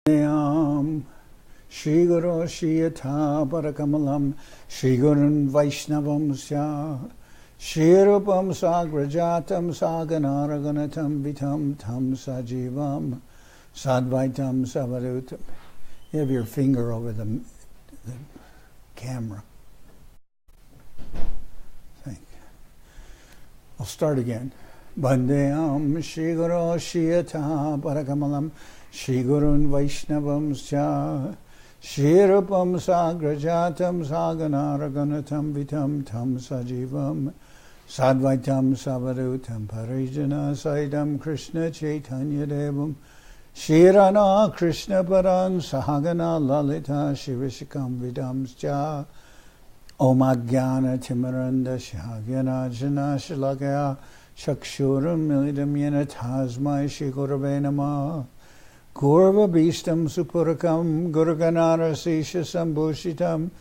Vandeyam Shri Guru Shri Yatha Parakamalam Shri Gurun Vaishnavam Sya Shri Rupam Sagrajatam Saganaraganatam Vitam Tam Sajivam Sadvaitam Savarutam. You have your finger over the camera. Thank you. I'll start again. Vandeyam Shri Guru Shri Yatha Parakamalam Shri Gurun Vaishnavam Sya Shri Rupam Sagrajatam Saganaraganatam Vitam Tam Sajivam Sadvaitam Savarutam Parijana Saidam Krishna Chaitanya Devam Shirana Krishna Paran Sahagana Lalita Shivishikam Vidamscha Om Ajnana Timaranda Shagyana Jana Shalakaya Chakshuram Milidam Yena Tasmai Shri Gurave Namah Gurva Bhistam Supurakam Guruganara Sisha Sambhushitam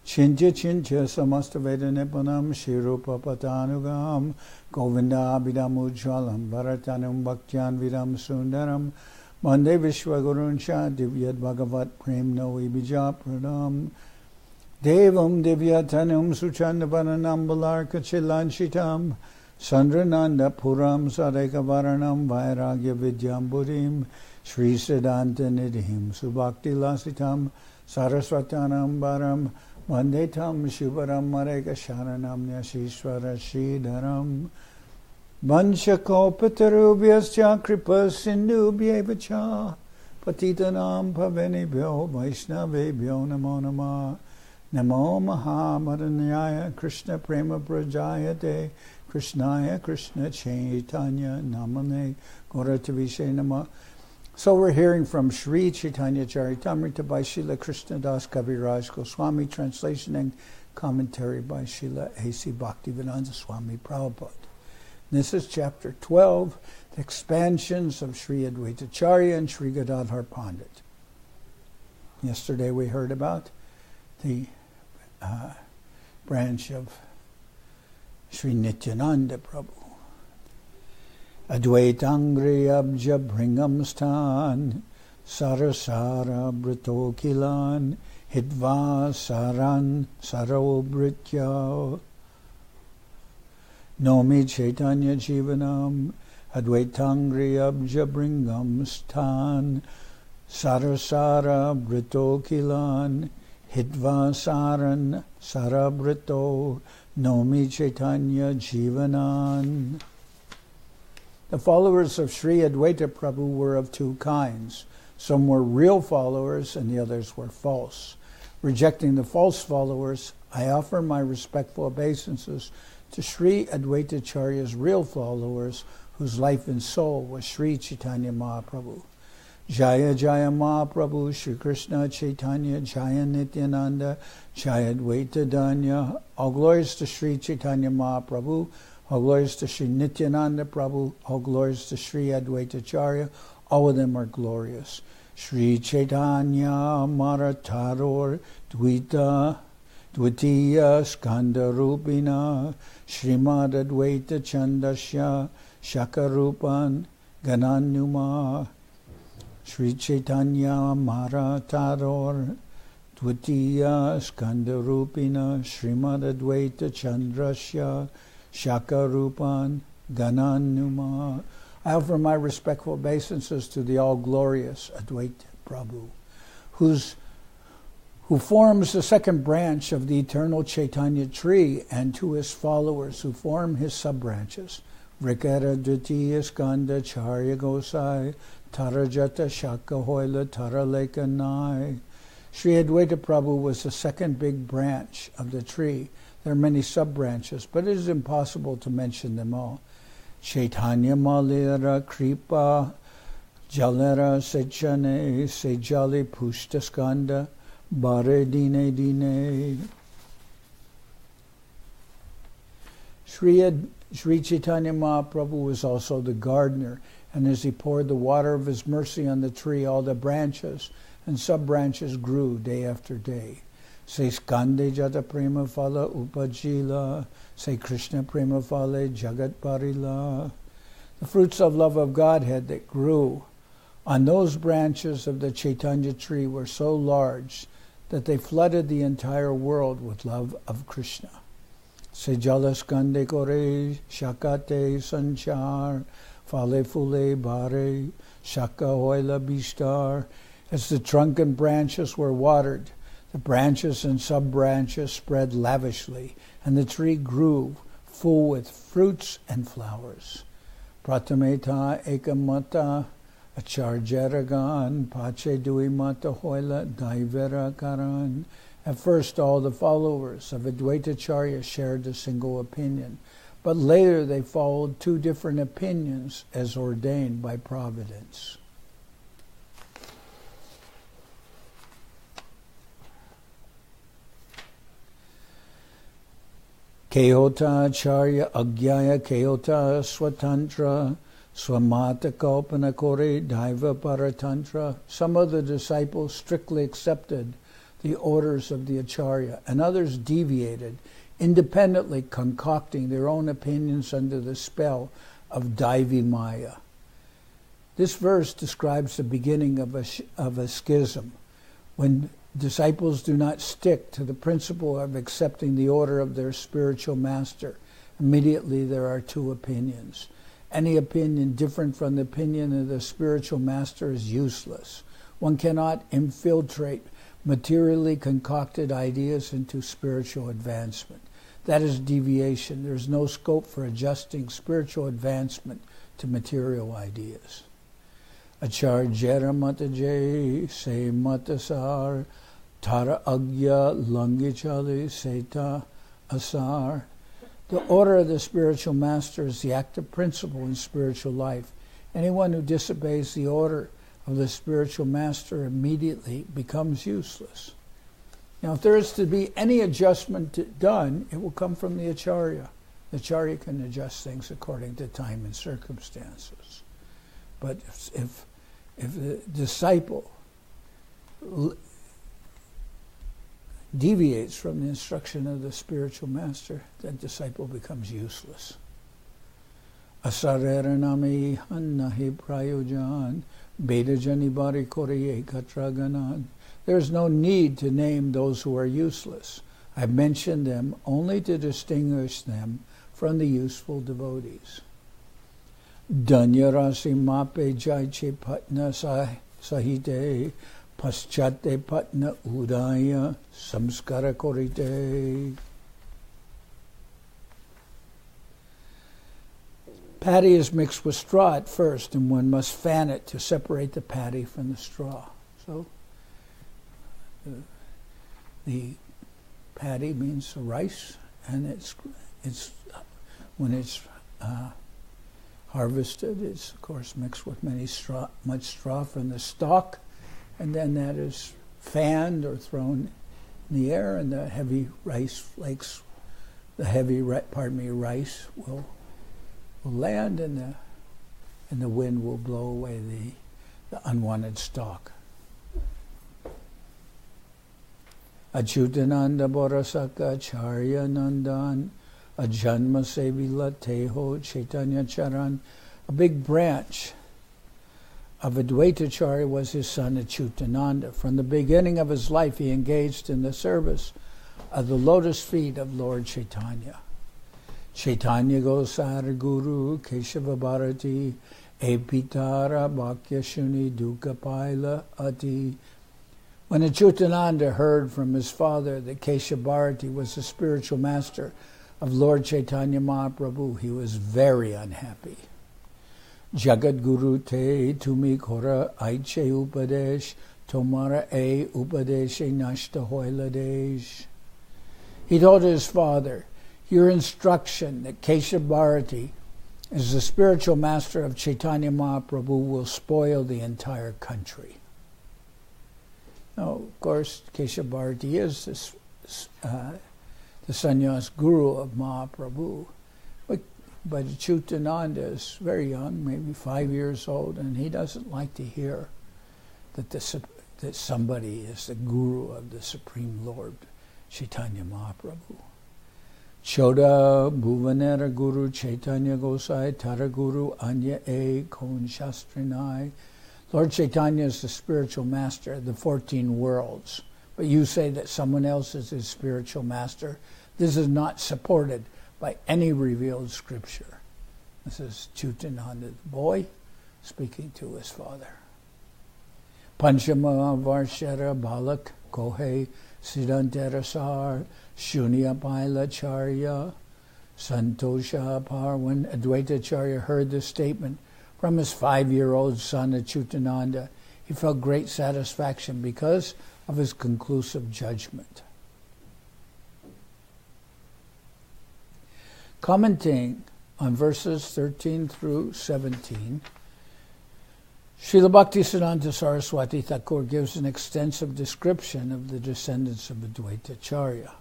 Chintya Chintya Samastaveda Nipunam Shirupa Patanugam Govinda Abhidam Ujjalam Bharatanum Bhaktyan Vidam Sundaram Mande Vishwaguruncha Divyad Bhagavat Prem Noi Bija Pranam Devam Divyatanum Suchandavananam Balarka Chilanshitam Sandrananda Puram Sadeka Varanam Vairagya Vidyam Buddhim Shri Siddhanta Nidhim Subhakti Lasitam Saraswatanam Baram Vandetam Shivaram Mareka Sharanam Nyashishwara Shridharam Vanchakopatarubhyascha Kripa Sindhubhyevacha Patitanam Pavenibhyo Vaishnavebhyo Namo Namah Namo Mahamadanyaya Krishna Prema Prajayate Krishnaya Krishna Chaitanya Namane Gauratavishe Namah. So we're hearing from Sri Chaitanya Charitamrita by Srila Krishnadas Kaviraj Goswami, translation and commentary by Srila A.C. Bhaktivedanta Swami Prabhupada. This is chapter 12, the expansions of Sri Adwaita Acharya and Sri Gadadhar Pandit. Yesterday we heard about the branch of Sri Nityananda Prabhu. Advaitangri abja bringam stan sarasara britokilan hitva saran sarobritya nomi chaitanya jivanam advaitangri abja bringam stan sarasara britokilan hitva saran sarabrito nomi chaitanya jivanan. The followers of Sri Adwaita Prabhu were of two kinds. Some were real followers and the others were false. Rejecting the false followers, I offer my respectful obeisances to Sri Adwaita Acharya's real followers, whose life and soul was Sri Chaitanya Mahaprabhu. Jaya Jaya Mahaprabhu, Sri Krishna Chaitanya, Jaya Nityananda, Jaya Adwaita Danya. All glories to Sri Chaitanya Mahaprabhu. All glories to Sri Nityananda Prabhu, all glories to Sri Adwaita Acharya, all of them are glorious. Sri Chaitanya Maratador Dvitiya Skanda Rupina Srimad Adwaita Chandasya Shakarupan Gananuma Sri Chaitanya Maratador Dvitiya Skanda Rupina Srimad Adwaita Chandrasya Shakarupan Gananuma. I offer my respectful obeisances to the all-glorious Adwaita Prabhu, who forms the second branch of the eternal Chaitanya tree, and to his followers who form his sub-branches. Vrikara Dvitiya Skanda Acharya Gosai Tarajata Shaka Hoila Taraleka Nai. Sri Adwaita Prabhu was the second big branch of the tree. There are many sub-branches, but it is impossible to mention them all. Chaitanya Malira Kripa Jalera Sechane Sejali Pushta Skanda Bare Dine Dine. Sri Chaitanya Mahaprabhu was also the gardener, and as he poured the water of his mercy on the tree, all the branches and sub-branches grew day after day. Say Skande Jata Prema Phala Upajila, say Krishna Prema Phale Jagat Parila. The fruits of love of Godhead that grew On those branches of the Chaitanya tree were so large that they flooded the entire world with love of Krishna. Se jalaskande kore shakate sanchar fale fule bare shaka hoila bishtar. As the trunk and branches were watered, the branches and sub-branches spread lavishly, and the tree grew full with fruits and flowers. Pratameta ekamata Acharya pache duimata hoila daivera karan. At first, all the followers of Adwaita Acharya shared a single opinion, but later they followed two different opinions as ordained by Providence. Kehota Acharya Agyaya Kehota Swatantra Swamata Kalpana Kore Daiva Paratantra. Some of the disciples strictly accepted the orders of the Acharya, and others deviated, independently concocting their own opinions under the spell of Daivi Maya. This verse describes the beginning of a schism, when disciples do not stick to the principle of accepting the order of their spiritual master. Immediately there are two opinions. Any opinion different from the opinion of the spiritual master is useless. One cannot infiltrate materially concocted ideas into spiritual advancement. That is deviation. There is no scope for adjusting spiritual advancement to material ideas. Acharya mataje se matasar tara agya langichali seta asar. The order of the spiritual master is the active principle in spiritual life. Anyone who disobeys the order of the spiritual master immediately becomes useless. Now, if there is to be any adjustment done, it will come from the Acharya. The Acharya can adjust things according to time and circumstances. But if the disciple deviates from the instruction of the spiritual master, that disciple becomes useless. Asareranami hannahi prayojan bedajani bari koriye katraganan. There is no need to name those who are useless. I mention them only to distinguish them from the useful devotees. Danyarasi mape jaiche patna sahite paschate patna udaya samskara korite. Paddy is mixed with straw at first, and one must fan it to separate the paddy from the straw. So the paddy means rice, and it's when it's harvested, it's of course mixed with much straw from the stalk, and then that is fanned or thrown in the air, and the heavy rice flakes, rice will land, and the wind will blow away the unwanted stalk. Achutananda Borasaka Acharya Nandan Ajanma Sevila Teho Chaitanya Charan. A big branch of Adwaita Acharya was his son Achutananda. From the beginning of his life he engaged in the service of the lotus feet of Lord Chaitanya. Chaitanya Gosar Guru Keshava Bharati Epitara Bhakya Shuni Duka Paila Ati. When Achutananda heard from his father that Keshava Bharati was the spiritual master of Lord Chaitanya Mahaprabhu, he was very unhappy. Jagat Guru Te Tumi Kora Aiche Upadesh Tomara E Upadeshe Nashta Hoiladesh. He told his father, your instruction that Keshava Bharati is the spiritual master of Chaitanya Mahaprabhu will spoil the entire country. Now, of course, Keshava Bharati is the sannyas guru of Mahaprabhu. But Achutananda is very young, maybe 5 years old, and he doesn't like to hear that somebody is the guru of the Supreme Lord, Chaitanya Mahaprabhu. Choda Bhuvanera Guru Chaitanya Gosai Tara Guru Anya E Kon Shastrinai. Lord Chaitanya is the spiritual master of the 14 worlds, but you say that someone else is his spiritual master. This is not supported by any revealed scripture. This is Chutananda, the boy, speaking to his father. Panchama Varshara Balak Kohe Siddhantarasar Shunya Paila Charya Santosha Par. When Adwaita Acharya heard this statement from his 5-year-old son Chutananda, he felt great satisfaction because of his conclusive judgment. Commenting on verses 13 through 17, Srila Bhaktisiddhanta Saraswati Thakur gives an extensive description of the descendants of Adwaita Acharya.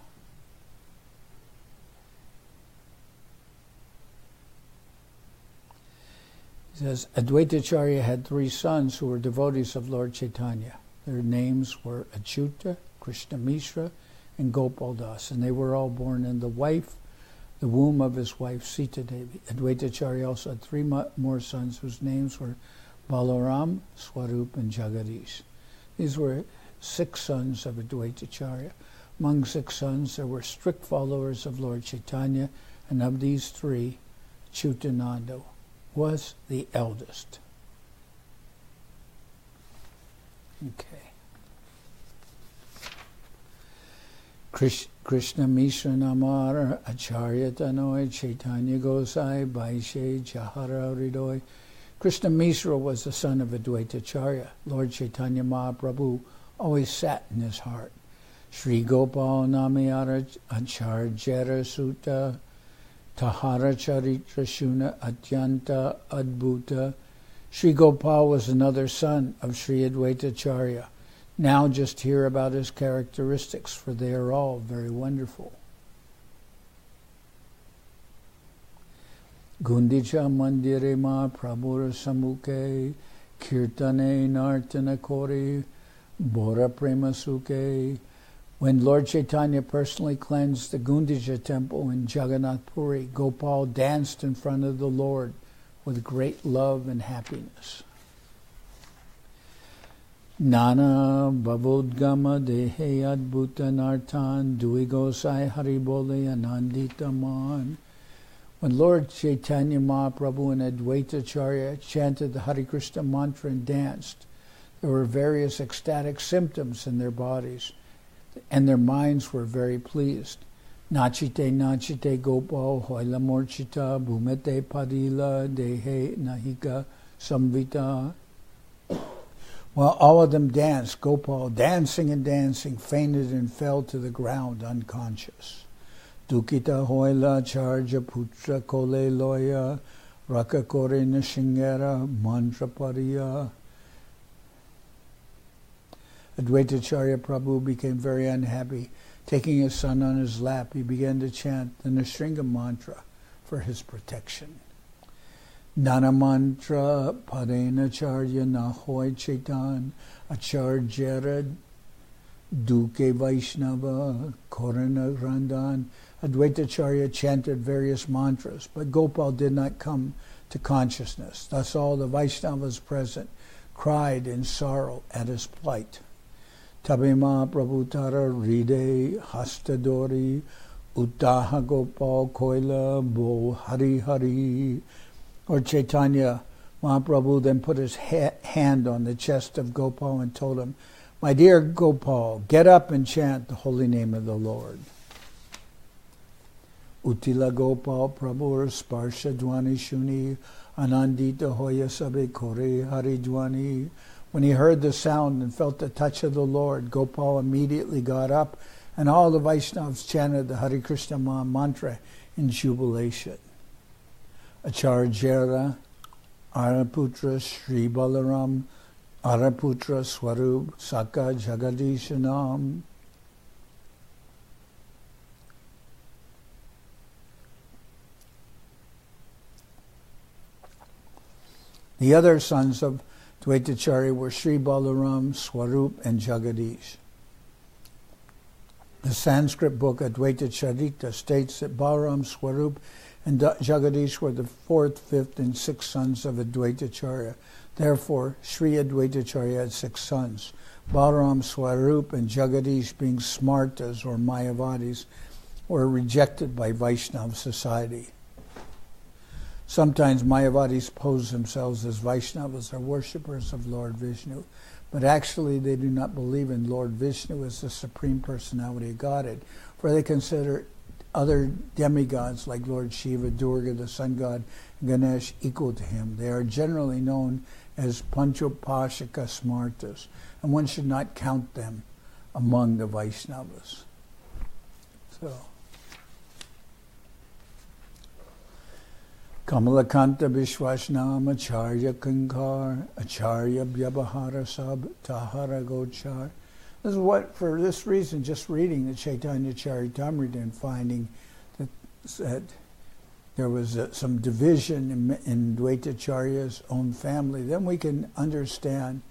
He says, Adwaita Acharya had 3 sons who were devotees of Lord Chaitanya. Their names were Achyuta, Krishna Mishra, and Gopal Das, and they were all born in the womb of his wife Sita Devi. Adwaita Acharya also had 3 more sons whose names were Balaram, Swarup, and Jagadish. These were 6 sons of Adwaita Acharya. Among 6 sons, there were strict followers of Lord Chaitanya, and of these 3, Chutananda was the eldest. Okay. Krishna Mishra Namar Acharya Tanoi Chaitanya Gosai Baishe Jahara Hridoy. Krishna Mishra was the son of Adwaita Acharya. Lord Chaitanya Mahaprabhu always sat in his heart. Sri Gopal Namayara Acharya Sutta Tahara Charitra Shuna Atyanta Adbhuta. Sri Gopal was another son of Sri Adwaita Acharya. Now just hear about his characteristics, for they are all very wonderful. Gundicha Mandire Ma Prabhura Samukhe Kirtane Nartana Kori Bora Prema Sukhe. When Lord Chaitanya personally cleansed the Gundicha temple in Jagannath Puri, Gopal danced in front of the Lord with great love and happiness. Nana Bhavodgama Dehe Adbhuta Nartan Dui Gosai Haribole Anandita Man. When Lord Chaitanya Mahaprabhu and Adwaita Acharya chanted the Hare Krishna mantra and danced, there were various ecstatic symptoms in their bodies, and their minds were very pleased. Nachite Nachite Gopal Hoila Morchita Bhumete Adi-lila Dehe Nahika Samvita. While all of them danced, Gopal, dancing and dancing, fainted and fell to the ground unconscious. Dukita Hoila Charja Putra Kole Loya Raka Kore Nishingera Mantra Pariya. Adwaita Acharya Prabhu became very unhappy. Taking his son on his lap, he began to chant the Nrsimha mantra for his protection. Nana mantra Padena Acharya Nahoy Chaitan Acharya Duke Vaishnava Korana Randan. Adwaita Acharya chanted various mantras, but Gopal did not come to consciousness. Thus all the Vaishnavas present cried in sorrow at his plight. Tabima Prabhutara Ride Hastadori Uttaha Gopal Koila Bo Hari Hari. Lord Chaitanya Mahaprabhu then put his hand on the chest of Gopal and told him, "My dear Gopal, get up and chant the holy name of the Lord." Utila Gopal Prabhur Sparsha Dwani Shuni Anandita Hoya Sabe Kore Hari Dwani. When he heard the sound and felt the touch of the Lord, Gopal immediately got up, and all the Vaishnavas chanted the Hare Krishna mantra in jubilation. Acharya Araputra Sri Balaram Araputra Swarup Saka Jagadishanam. The other sons of Adwaita Acharya were Sri Balaram, Swarup, and Jagadish. The Sanskrit book Adwaita Charitamrita states that Balaram, Swarup, and Jagadish were the 4th, 5th, and 6th sons of Adwaita Acharya. Therefore, Sri Adwaita Acharya had 6 sons. Balaram, Swarup, and Jagadish, being Smartas or Mayavadis, were rejected by Vaishnava society. Sometimes Mayavadis pose themselves as Vaishnavas or worshippers of Lord Vishnu, but actually they do not believe in Lord Vishnu as the Supreme Personality of Godhead, for they consider other demigods like Lord Shiva, Durga, the sun god, and Ganesh equal to him. They are generally known as Panchopashika Smartas, and one should not count them among the Vaishnavas. So, Kamalakanta Vishwasnam Acharya Kankar Acharya Vyabhara Sab Tahara Gochar. This is what, for this reason, just reading the Chaitanya Charitamrita and finding that there was some division in Dvaitacharya's own family, then we can understand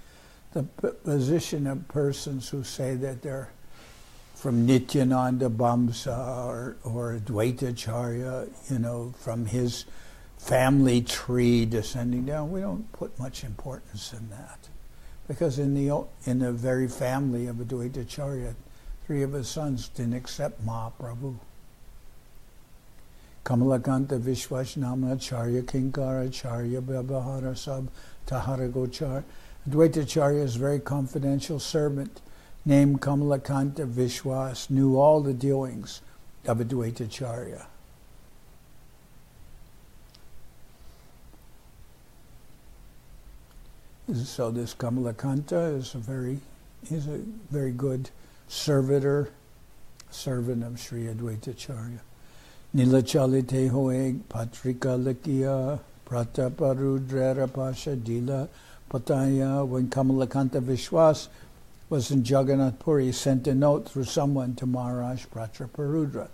the position of persons who say that they're from Nityananda Bamsa or Dvaitacharya, from his family tree descending down. We don't put much importance in that. Because in the very family of Adwaita Acharya, 3 of his sons didn't accept Mahaprabhu. Kamalakanta Vishwasnama Acharya Kinkara Acharya Vyabhara Sab Tahara Gochar. Adwaita Acharya's very confidential servant named Kamalakanta Vishwas knew all the dealings of Adwaita Acharya. So this Kamalakanta is he's a very good servant of Sri Adwaita Acharya. Nilachalite hoeg patrika lakiya prataparudra pasha dila pataya. When Kamalakanta Vishwas was in Jagannath Puri, he sent a note through someone to Maharaj Prataparudra.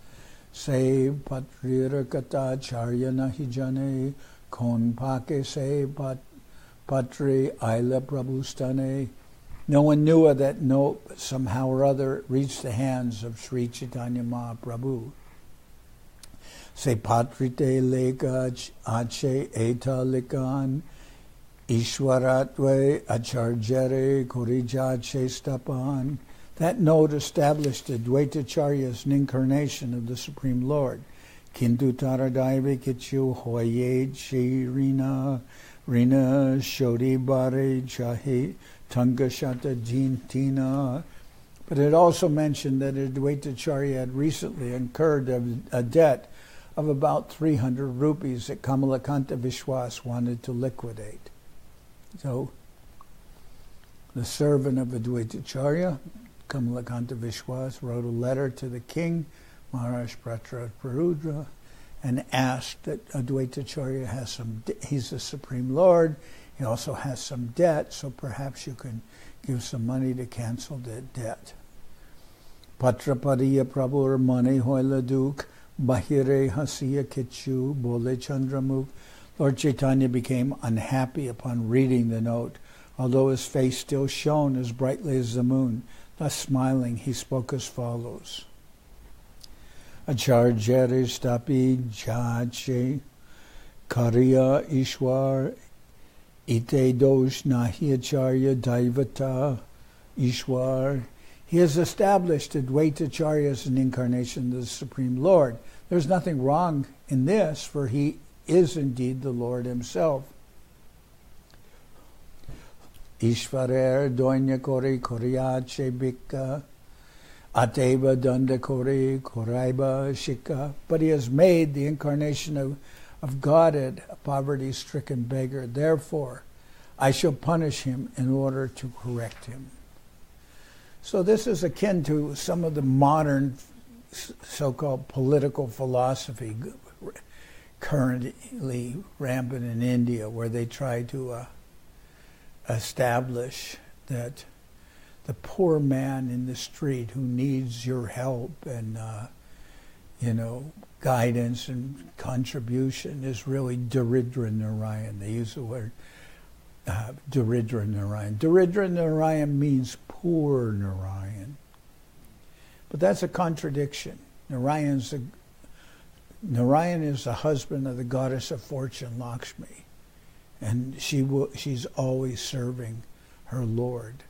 Say patrira kata acharya nahi jane kon pake say Patri Aila Prabhustane. No one knew of that note, but somehow or other it reached the hands of Sri Chaitanya Mahaprabhu. Se Patrite Lega Ache Eta Likan Ishwaratve Acharjare Korijache Stapan. That note established Adwaita Acharya as an incarnation of the Supreme Lord. Kintu Taradaive Kichu Hoye Chirina Rina Shodi Bare Chahe Tunga Shata Jintina. But it also mentioned that Adwaita Acharya had recently incurred a debt of about 300 rupees that Kamalakanta Vishwas wanted to liquidate. So the servant of Adwaita Acharya, Kamalakanta Vishwas, wrote a letter to the king, Maharaj Prataparudra, and asked that Adwaita Acharya he's the Supreme Lord, he also has some debt, so perhaps you can give some money to cancel that debt. Patrapadiya Prabhur Mane Hoila Duk Bahire Hasiya Kichu Bole Chandramukh. Lord Chaitanya became unhappy upon reading the note, although his face still shone as brightly as the moon. Thus smiling, he spoke as follows. Acharya Stapi Jache Karya Ishwar Ite Dosh Nahi Acharya Daivata Ishwar. He has established Adwaita Acharya as an incarnation of the Supreme Lord. There's nothing wrong in this, for he is indeed the Lord himself. Ishvarer Donya Kori Koriache Bika Ateva Danda Kori Koraiba Shika. But he has made the incarnation of Godhead a poverty-stricken beggar. Therefore, I shall punish him in order to correct him. So this is akin to some of the modern so-called political philosophy currently rampant in India, where they try to establish that the poor man in the street who needs your help and guidance and contribution is really Daridra Narayan. They use the word Daridra Narayan. Daridra Narayan means poor Narayan. But that's a contradiction. Narayan is the husband of the goddess of fortune, Lakshmi. And she's always serving her Lord.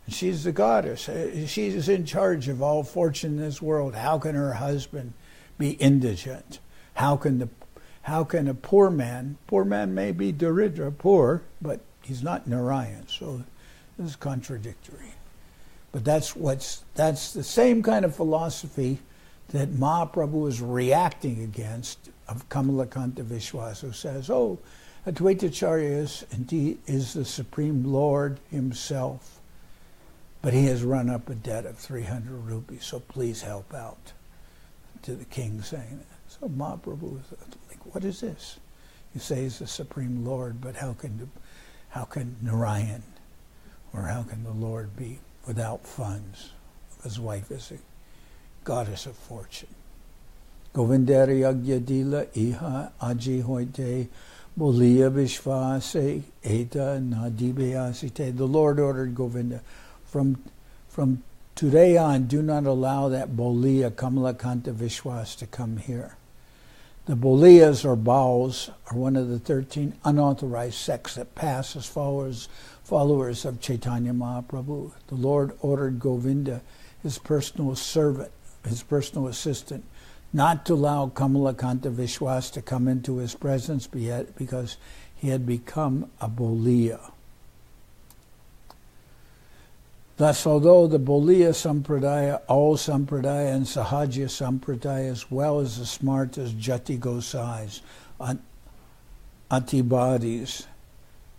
And she's the goddess. She's in charge of all fortune in this world. How can her husband be indigent? How can a poor man may be Daridra, poor, but he's not Narayan, so this is contradictory. But that's the same kind of philosophy that Mahaprabhu is reacting against of Kamalakanta Vishwas, who says, oh, Adwaita Acharya is the Supreme Lord himself, but he has run up a debt of 300 rupees, so please help out, to the king saying that. So Mahaprabhu was like, what is this? You say he's the Supreme Lord, but how can Narayan, or how can the Lord be without funds? His wife is a goddess of fortune. Govindari Adi-lila iha aji hoite boliya vishvase eta nadibeasite. The Lord ordered Govinda, from today on, do not allow that Boliya Kamalakanta Vishwas to come here. The Boliyas or Baals are one of the 13 unauthorized sects that pass as followers of Chaitanya Mahaprabhu. The Lord ordered Govinda, his personal servant, his personal assistant, not to allow Kamalakanta Vishwas to come into his presence because he had become a Boliya. Thus, although the Boliya Sampradaya, all Sampradaya, and Sahajya Sampradaya, as well as the Smartas, Jati Gosais, Atibadis,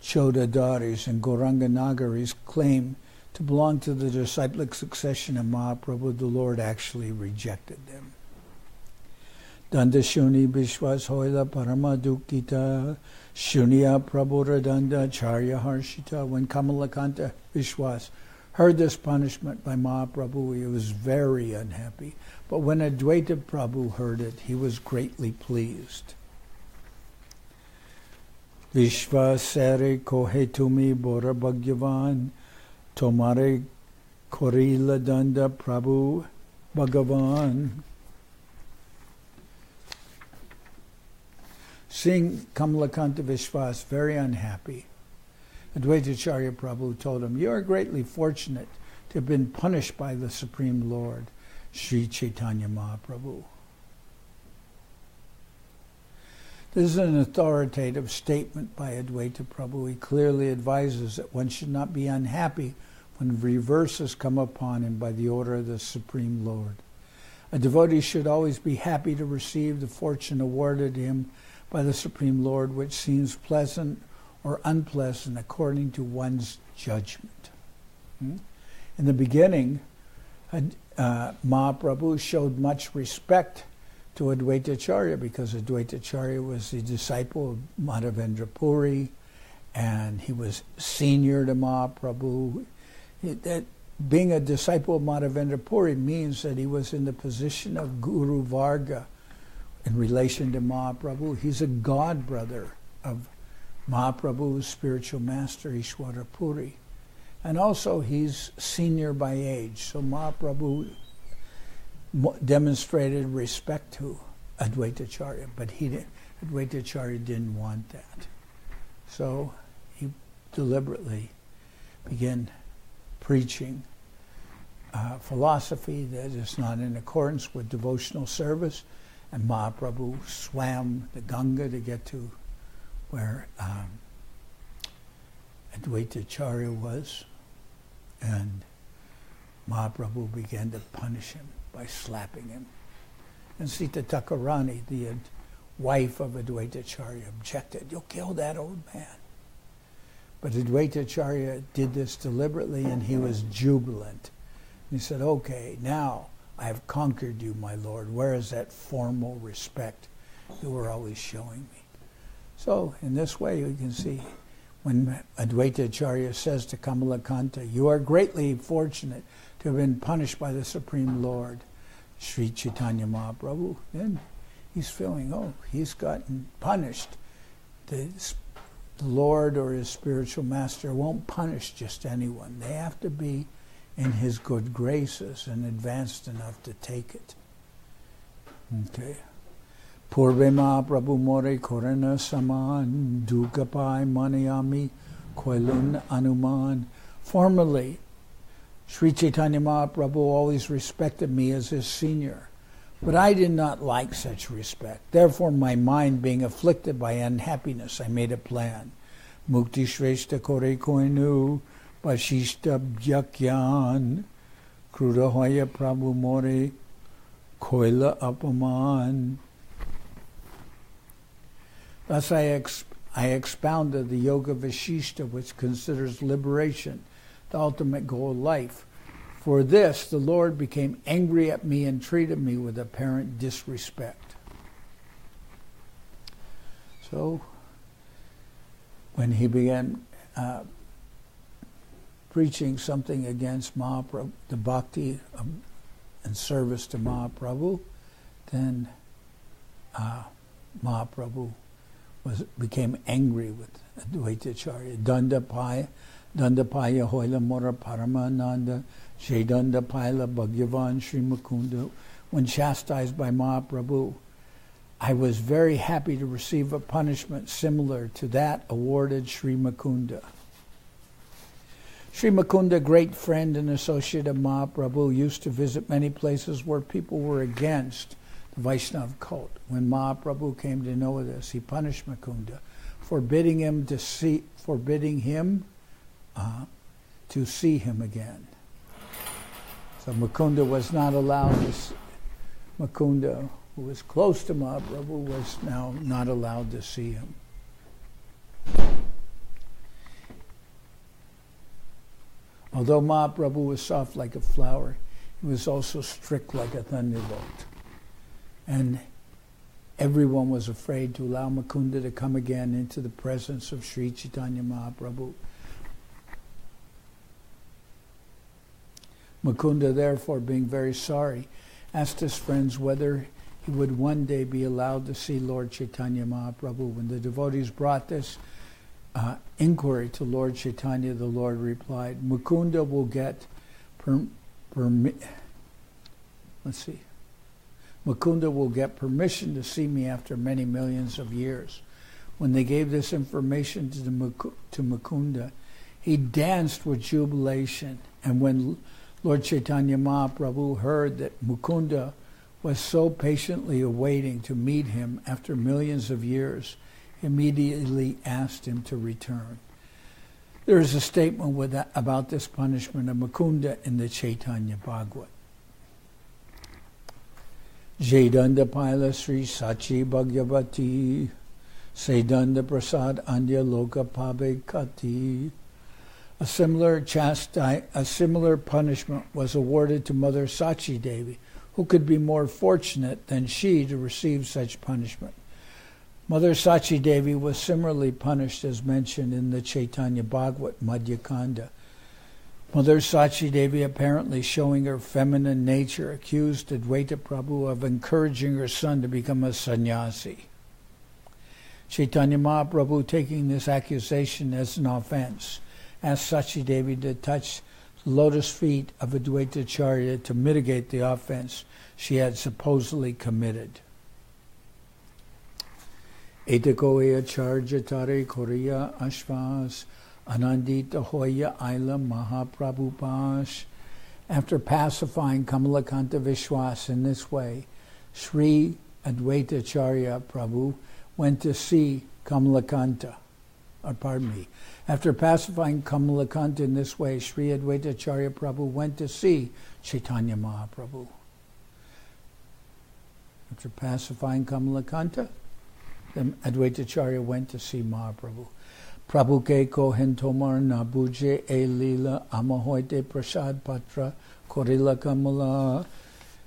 Chodadaris, and Gauranganagaris claim to belong to the disciplic succession of Mahaprabhu, the Lord actually rejected them. Danda Shuni Bishwas Hoila Paramadukita Shunya Prabhura Danda Acharya Harshita. When Kamalakanta Vishwas heard this punishment by Mahaprabhu, he was very unhappy. But when Adwaita Prabhu heard it, he was greatly pleased. Vishva Sare Kohetumi Bora Bhagyavan Tomare Korila Danda Prabhu Bhagavan. Seeing Kamalakanta Vishwas very unhappy, Adwaita Acharya Prabhu told him, you are greatly fortunate to have been punished by the Supreme Lord, Sri Chaitanya Mahaprabhu. This is an authoritative statement by Adwaita Prabhu. He clearly advises that one should not be unhappy when reverses come upon him by the order of the Supreme Lord. A devotee should always be happy to receive the fortune awarded him by the Supreme Lord, which seems pleasant or unpleasant according to one's judgment. In the beginning, Mahaprabhu showed much respect to Adwaita Acharya because Adwaita Acharya was the disciple of Madhavendra Puri, and he was senior to Mahaprabhu. Being a disciple of Madhavendra Puri means that he was in the position of Guru Varga in relation to Mahaprabhu. He's a god brother of Mahaprabhu's spiritual master, Ishwara Puri. And also he's senior by age. So Mahaprabhu demonstrated respect to Adwaita Acharya, but Adwaita Acharya didn't want that. So he deliberately began preaching philosophy that is not in accordance with devotional service, and Mahaprabhu swam the Ganga to get to where Adwaita Acharya was, and Mahaprabhu began to punish him by slapping him. And Sita Thakurani, the wife of Adwaita Acharya, objected, you'll kill that old man. But Adwaita Acharya did this deliberately, and he was jubilant. He said, okay, now I have conquered you, my Lord. Where is that formal respect you were always showing me? So in this way you can see when Adwaita Acharya says to Kamalakanta, you are greatly fortunate to have been punished by the Supreme Lord, Sri Chaitanya Mahaprabhu, then he's feeling, he's gotten punished. The Lord or his spiritual master won't punish just anyone. They have to be in his good graces and advanced enough to take it. Okay. Purve Mahaprabhu more korana saman, dukapai manayami, koilun anuman. Formerly, Sri Chaitanya Mahaprabhu always respected me as his senior, but I did not like such respect. Therefore, my mind being afflicted by unhappiness, I made a plan. Mukti Shrestha Kore Koinu, Vashishta Bhyakyan, Kruda Hoya Prabhu More, Koila Apaman. Thus I expounded the Yoga Vashishta, which considers liberation the ultimate goal of life. For this, the Lord became angry at me and treated me with apparent disrespect. So, when he began preaching something against Mahaprabhu, the Bhakti and service to Mahaprabhu, then Mahaprabhu became angry with Adwaita Acharya. Dandapaya Hoila Mora Paramananda, Shaydanda Paila Bhagyavan Sri Mukunda. When chastised by Mahaprabhu, I was very happy to receive a punishment similar to that awarded Sri Mukunda. Sri Mukunda, great friend and associate of Mahaprabhu, used to visit many places where people were against the Vaishnava cult. When Mahaprabhu came to know this, he punished Mukunda, forbidding him to see him again. So Mukunda was not allowed to. Mukunda, who was close to Mahaprabhu, was now not allowed to see him. Although Mahaprabhu was soft like a flower, he was also strict like a thunderbolt. And everyone was afraid to allow Mukunda to come again into the presence of Sri Chaitanya Mahaprabhu. Mukunda, therefore, being very sorry, asked his friends whether he would one day be allowed to see Lord Chaitanya Mahaprabhu. When the devotees brought this inquiry to Lord Chaitanya, the Lord replied, Mukunda will get Mukunda will get permission to see me after many millions of years. When they gave this information to Mukunda, he danced with jubilation. And when Lord Chaitanya Mahaprabhu heard that Mukunda was so patiently awaiting to meet him after millions of years, he immediately asked him to return. There is a statement about this punishment of Mukunda in the Chaitanya Bhagavat. Jaydanda Paila Sri Sachi Bhagavati Saydanda Prasad Andya Loka Pabe Kati. A similar punishment was awarded to Mother Sachi Devi, who could be more fortunate than she to receive such punishment. Mother Sachi Devi was similarly punished as mentioned in the Chaitanya Bhagavat Madhya Kanda. Mother Sachi Devi, apparently showing her feminine nature, accused Adwaita Prabhu of encouraging her son to become a sannyasi. Chaitanya Mahaprabhu, taking this accusation as an offense, asked Sachi Devi to touch the lotus feet of Adwaita Acharya to mitigate the offense she had supposedly committed. Etakoya Acharya Tare Korea Ashvas Anandita Hoya Aila Mahaprabhu Pash. After pacifying Kamalakanta Vishwas in this way, Sri Adwaita Acharya Prabhu went to see After pacifying Kamalakanta in this way, Sri Adwaita Acharya Prabhu went to see Chaitanya Mahaprabhu. After pacifying Kamalakanta, then Adwaita Acharya went to see Mahaprabhu. Prabhu ke kohen tomar nabuje Adi-lila amahoite prasad patra korila kamala.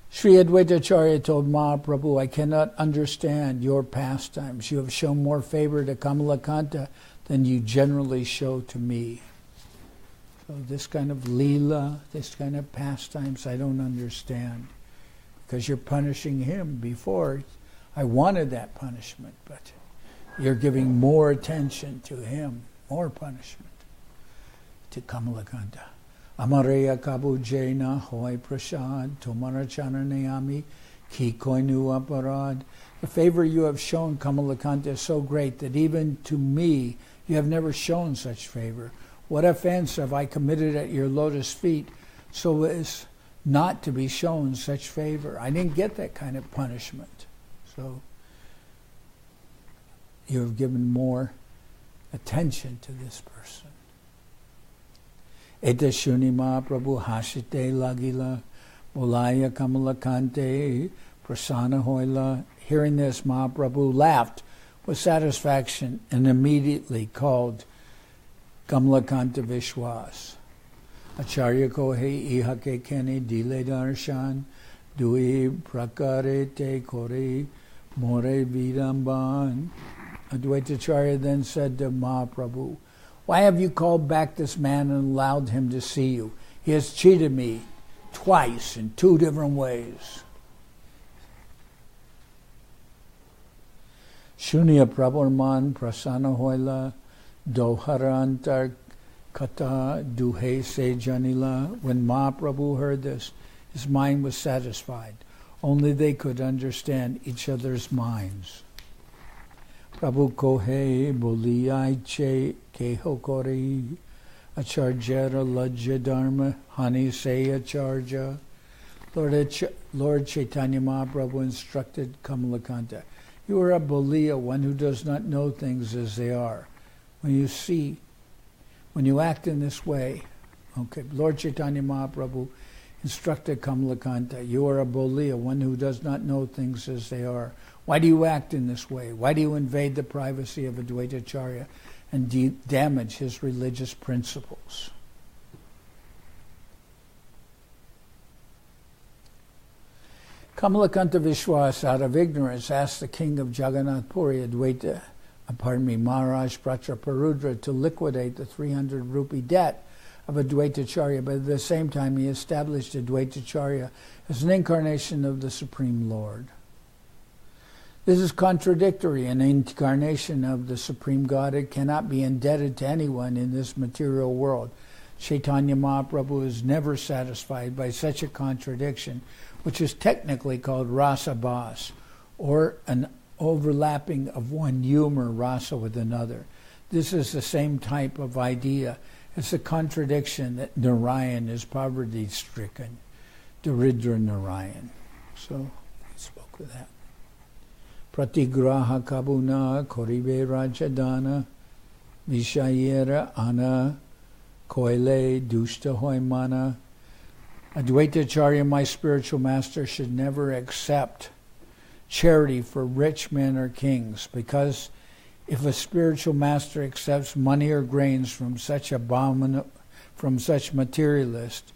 Sri Adwaita Acharya told Mahaprabhu, I cannot understand your pastimes. You have shown more favor to Kamalakanta than you generally show to me. So this kind of lila, this kind of pastimes, I don't understand. Because you're punishing him. Before, I wanted that punishment, but you're giving more attention to him, more punishment to Kamalakanta. Amareya kabu jena hoy prasad tomara chananayami ki koinu aparad. The favor you have shown, Kamalakanta, is so great that even to me you have never shown such favor. What offense have I committed at your lotus feet so as not to be shown such favor? I didn't get that kind of punishment. So you have given more attention to this person. Eta shuni Mahaprabhu hashite lagila bolaya Kamalakante prasana hoila. Hearing this, Mahaprabhu laughed with satisfaction and immediately called Kamalakanta Vishwas. Acharya kohe ihake kene dile darshan dui prakare te kore more vidamban. Adwaita Acharya then said to Mahaprabhu, why have you called back this man and allowed him to see you? He has cheated me twice in 2 different ways. Shunya Prabharman Prasana Hoila Doharantar Kata Duhe Se Janila. When Mahaprabhu heard this, his mind was satisfied. Only they could understand each other's minds. Prabhu Kohe Boliyai Che Kehokori Acharya Lajya Dharma Hani Se Acharya. Lord Chaitanya Mahaprabhu instructed Kamalakanta, you are a Boliya, one who does not know things as they are. When you act in this way, okay, Lord Chaitanya Mahaprabhu instructed Kamalakanta, you are a Boliya, one who does not know things as they are. Why do you act in this way? Why do you invade the privacy of Adwaita Acharya and damage his religious principles? Kamalakanta Vishwas, out of ignorance, asked the king of Jagannath Puri, Maharaj Prachaparudra, to liquidate the 300 rupee debt of Adwaita Acharya, but at the same time he established Adwaita Acharya as an incarnation of the Supreme Lord. This is contradictory. An incarnation of the Supreme Godhead cannot be indebted to anyone in this material world. Chaitanya Mahaprabhu is never satisfied by such a contradiction, which is technically called rasa bhas, or an overlapping of one humor rasa with another. This is the same type of idea as the contradiction that Narayan is poverty-stricken, Daridra Narayan. So I spoke with that. Pratigraha kabuna koribe rajadana vishayera ana koile dushta hoimana. Adwaita Acharya, my spiritual master, should never accept charity for rich men or kings, because if a spiritual master accepts money or grains from such materialist,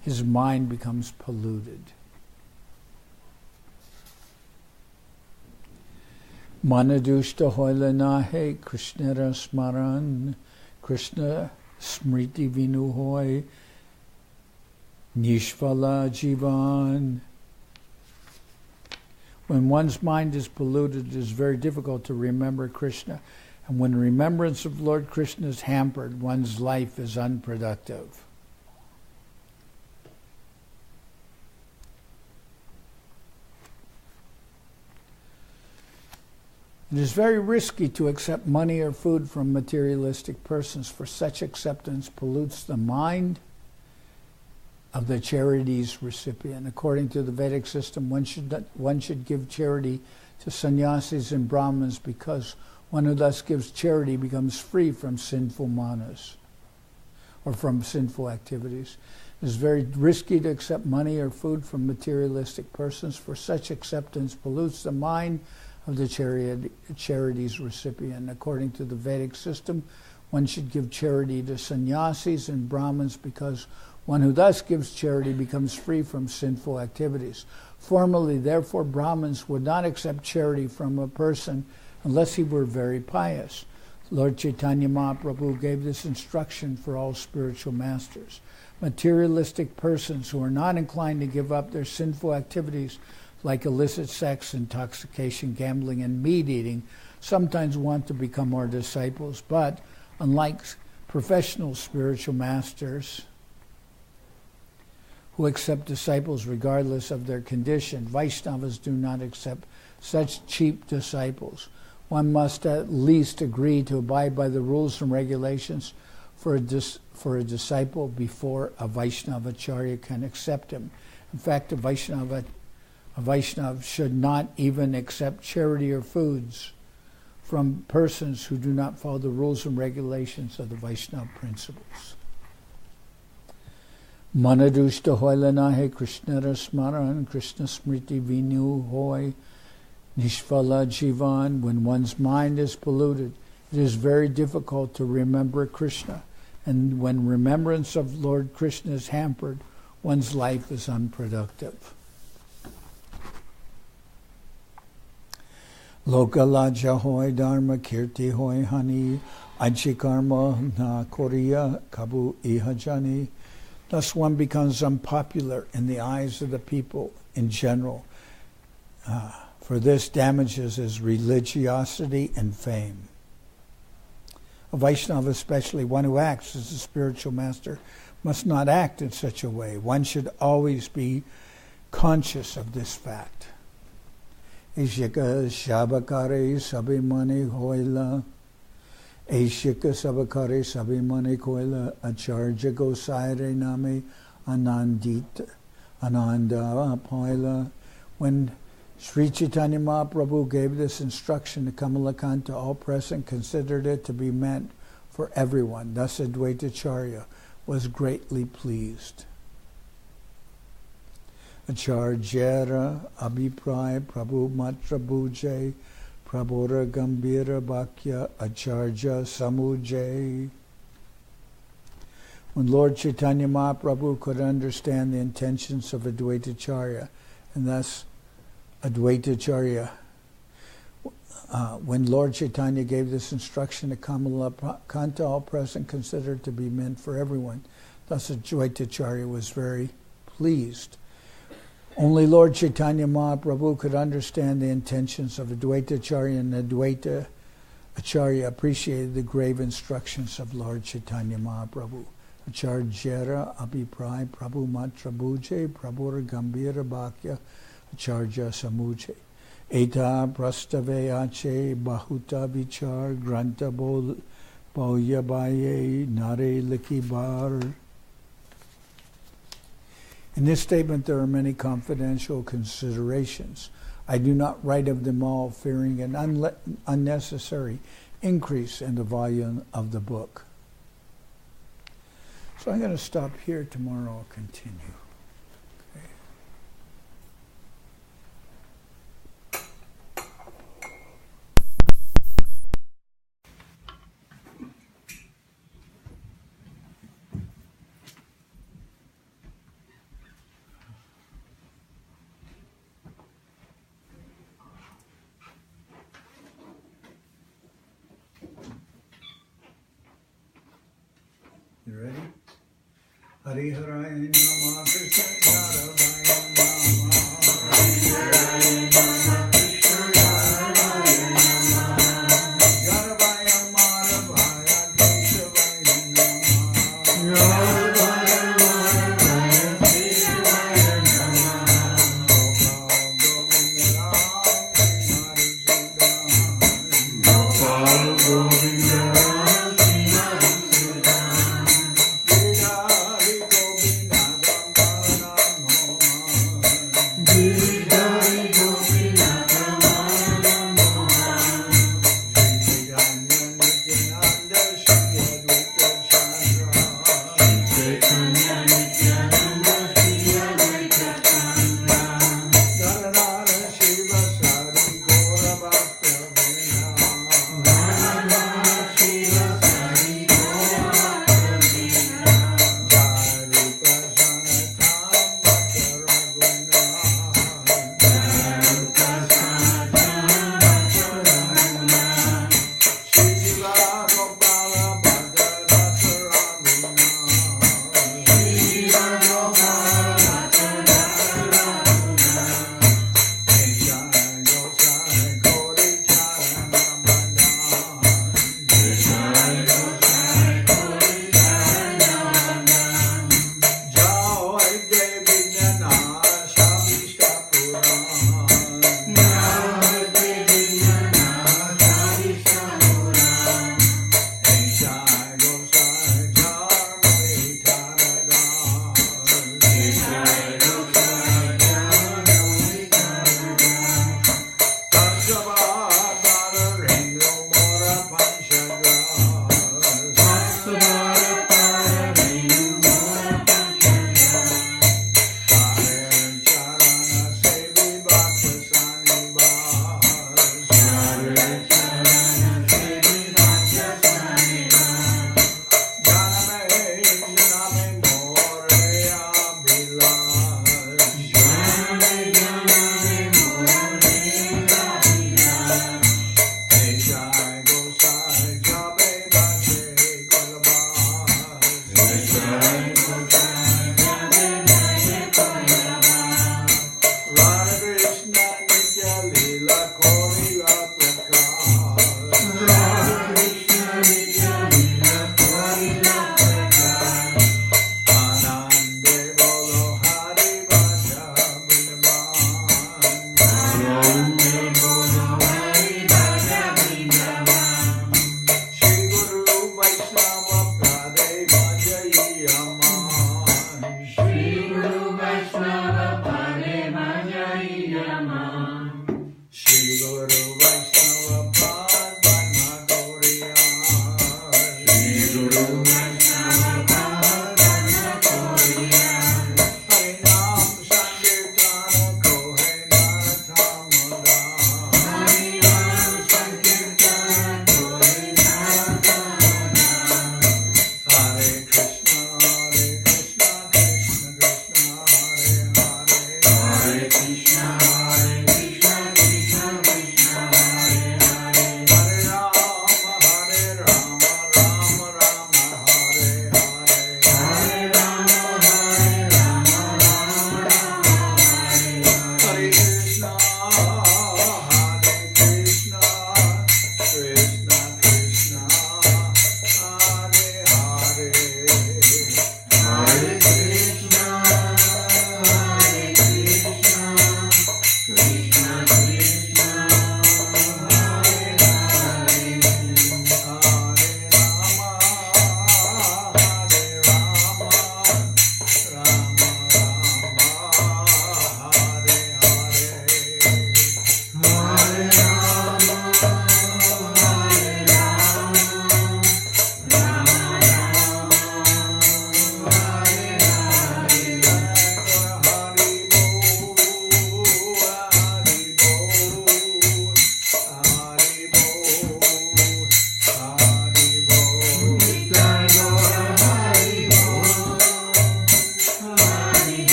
his mind becomes polluted. Manadushta hoilanahe Krishna rasmaran Krishna smriti vinuhoy nishvala jivan. When one's mind is polluted, it is very difficult to remember Krishna. And when remembrance of Lord Krishna is hampered, one's life is unproductive. It is very risky to accept money or food from materialistic persons, for such acceptance pollutes the mind of the charity's recipient. According to the Vedic system, one should give charity to sannyasis and brahmins, because one who thus gives charity becomes free from sinful manas, or from sinful activities. It is very risky to accept money or food from materialistic persons, for such acceptance pollutes the mind of the charity's recipient. According to the Vedic system, one should give charity to sannyasis and brahmins, because one who thus gives charity becomes free from sinful activities. Formerly, therefore, Brahmins would not accept charity from a person unless he were very pious. Lord Chaitanya Mahaprabhu gave this instruction for all spiritual masters. Materialistic persons who are not inclined to give up their sinful activities, like illicit sex, intoxication, gambling, and meat eating, sometimes want to become our disciples, but unlike professional spiritual masters, who accept disciples regardless of their condition. Vaishnavas do not accept such cheap disciples. One must at least agree to abide by the rules and regulations for a disciple before a Vaishnava Acharya can accept him. In fact, a Vaishnava should not even accept charity or foods from persons who do not follow the rules and regulations of the Vaishnava principles. Manadushta hoilanahe Krishna rasmaran Krishna smriti vinu hoy nishvala jivan. When one's mind is polluted, it is very difficult to remember Krishna. And when remembrance of Lord Krishna is hampered, one's life is unproductive. Lokalaja hoy dharma kirti hoy hani aichikarma na koriya kabu ihajani. Thus one becomes unpopular in the eyes of the people in general. For this damages his religiosity and fame. A Vaishnava, especially one who acts as a spiritual master, must not act in such a way. One should always be conscious of this fact. Ishika Shabakare Sabimani Hoila. Ishika Sabakare Sabimani Hoila. Acharya Gosaire Name Ananda Poila. When Sri Chaitanya Mahaprabhu gave this instruction to Kamalakanta, all present considered it to be meant for everyone. Thus Adwaita Acharya was greatly pleased. Acharya Abhipray Prabhu Matra Bhuje Prabhora Gambira Bhakya Acharya Samujay. When Lord Chaitanya Mahaprabhu could understand the intentions of Adwaita Acharya, and thus Adwaita Acharya, when Lord Chaitanya gave this instruction to Kamalakanta, all present considered to be meant for everyone. Thus Adwaita Acharya was very pleased. Only Lord Chaitanya Mahaprabhu could understand the intentions of Adwaita Acharya, and Adwaita Acharya appreciated the grave instructions of Lord Chaitanya Mahaprabhu. Acharya Abhipray Prabhu Matra Bhuje Prabhura Gambira Bhakya Acharya Samujay. Eta Prastave Ache Bahuta Vichar Granta Boya Baye Nare Liki Bar. In this statement there are many confidential considerations. I do not write of them all, fearing an unnecessary increase in the volume of the book. So I'm going to stop here. Tomorrow I'll continue. You ready? Hari Haraya Nama Krishna Yaravaya Nama Hari Haraya Nama Krishna Yaravaya Nama Yaravaya Maravaya Keshavaya Nama Yaravaya Maravaya Keshavaya Nama Gopal Govinda Gopal Govinda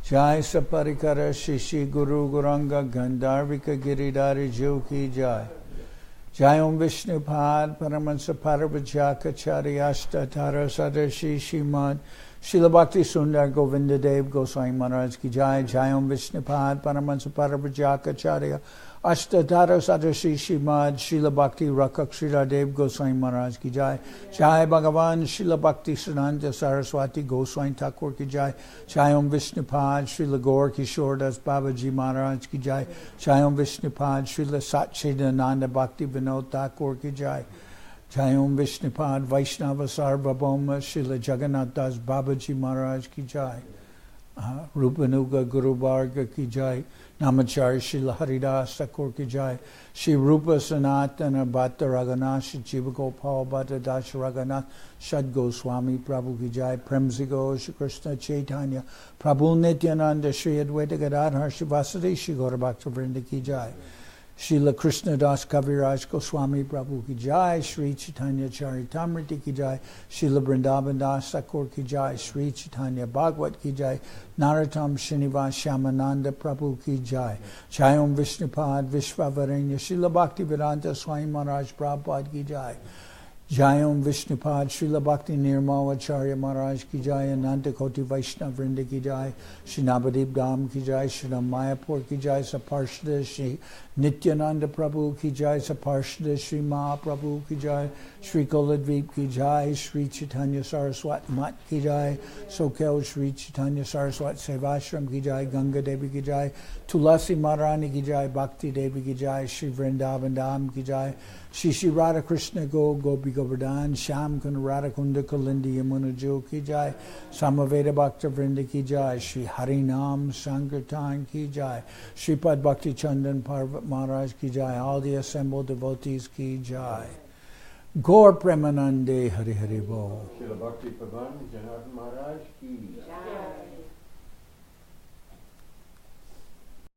Jai Saparikara Shishi Guru Guranga Gandharvika Giridhari Jo Ki Jai. Jai Om Vishnu Pad Paramansa Parabhajaka Chariyashta Tara Sadashi Shimad Srila Bhakti Sundar Govinda Dev Goswami Maharaj Ki Jai. Jai Om Vishnu Pad Paramansa Parabhajaka Charya Ashtadhara Sadashi Shimad Srila Bhakti Rakak Srila Dev Goswami Maharaj Ki Jai. Jai Bhagavan Srila Bhakti Siddhanta Saraswati Goswami Thakur Ki Jai. Jai Om Vishnu Pad Srila Gaur Kishore Das Babaji Maharaj Ki Jai. Jai Om Vishnu Pad Srila Satchidananda Bhakti Vinod Thakur Ki Jai. Jai Om Vishnu Pad Vaishnava Sarvabhauma Srila Jagannath Das Babaji Maharaj Ki Jai. Rupanuga Guru Varga Ki Jai. Namacharya Srila Haridas Thakur Ki Jai. Shri Rupa Sanatana Bhatta Raghunath Shri Jiva Gopal Bhatta Das Raghunath Shad Goswami Prabhu Ki Jai. Premzigo Shri Krishna Chaitanya Prabhu Nityananda Shri Adwaita Gadadhar Shri Vasudeva Shri Gaura Bhakta Vrinda Ki Jai. Srila Krishna Das Kaviraj Goswami Prabhu Ki Jai. Sri Chaitanya Charitamrita Ki Jai. Srila Vrindavan Das Thakur Ki Jai. Sri Chaitanya Bhagavat Ki Jai. Narottam Srinivas Shyamananda Prabhu Ki Jai. Jai Om Vishnupad Vishvavaranya Srila Bhakti Vedanta Swami Maharaj Prabhupada Ki Jai. Jai Om Vishnupad Srila Bhakti Nirmal Acharya Maharaj Ki Jai. Ananta Koti Vaishnava Vrinda Ki Jai. Shri Navadip Dham Ki Jai. Shri Mayapur Ki Jai. Saparshada Shri Nityananda Prabhu Ki Jai. Saparshada Shri Mahaprabhu Ki Jai. Shri Koladvip Ki Jai. Shri Chaitanya Saraswat Mat Ki Jai. Soquel Shri Chaitanya Saraswat Seva Ashram Ki Jai. Ganga Devi Ki Jai. Tulasi Maharani Ki Jai. Bhakti Devi Ki Jai. Shri Vrindavan Dham Ki Jai. Shri Shri Radha Krishna Gopi Govardhan Sham Kunda Radha Kunda Kalindi Yamuna Jo Ki Jai. Samaveda Bhakta Vrinda Ki Jai. Shri Harinam Sankirtan Ki Jai. Sripad Bhakti Chandan Parvat Maharaj Ki Jai. All the assembled devotees Ki Jai. Gaur Premanande Hari Hari Bo. Srila Bhakti Pavan Janardan Maharaj Ki Jai.